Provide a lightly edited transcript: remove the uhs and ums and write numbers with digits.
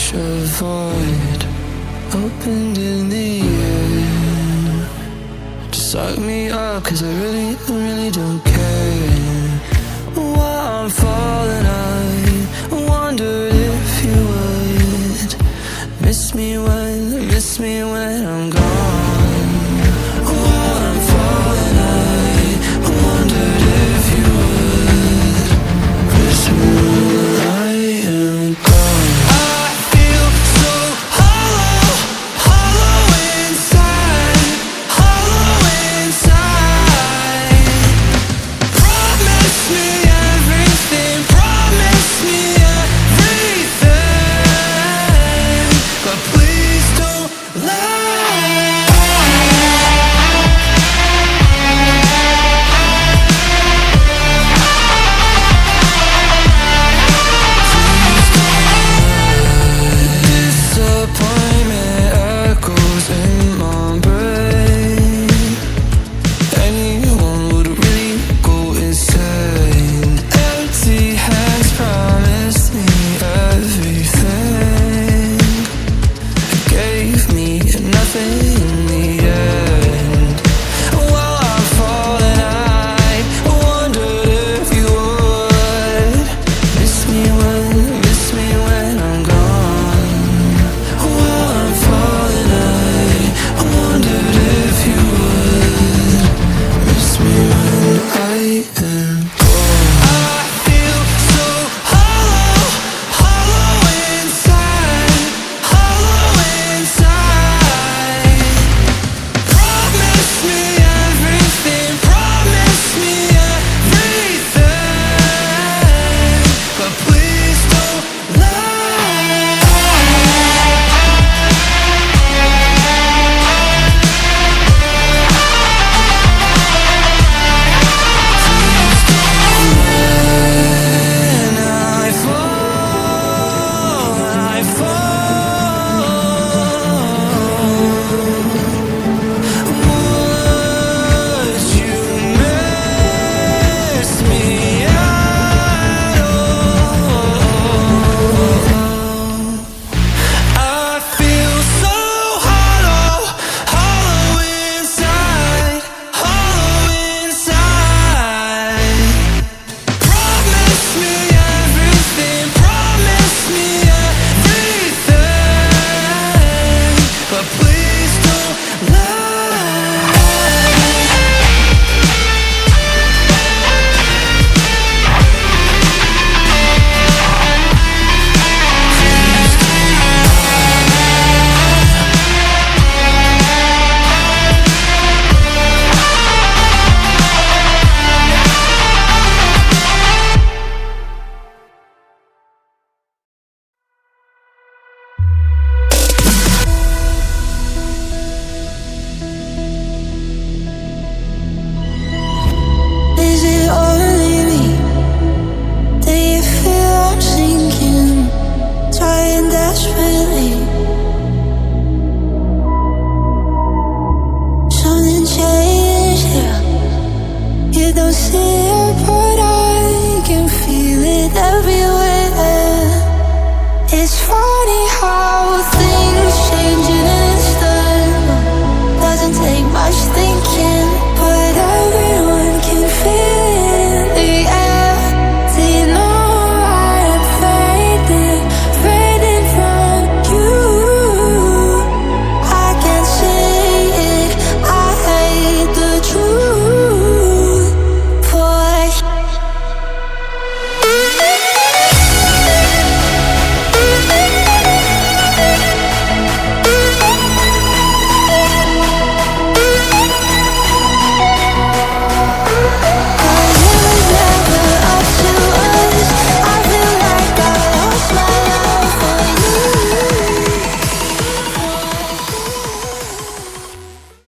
wish a void opened in the air to suck me up, 'cause I really don't care. While I'm falling, I wondered if you would miss me when I'm gone. While I'm falling, I wondered if you would miss me when I am gone. I feel so hollow, hollow inside, hollow inside. Promise me everything, promise me everything, but please don't lie. Disappointment echoes in my brain. Anyone would really go insane. Empty hands promised me everything, gave me nothing in the end. While I'm falling, I wondered if you would miss me when I'm gone. While I'm falling, I wondered if you would miss me when I am gone. I feel so hollow, hollow inside, hollow inside. Promise me everything, promise me everything, but please don't lie. When I fall, would you miss me at all? I feel so hollow, hollow inside, hollow inside. Promise me everything, promise me everything, but please don't lie.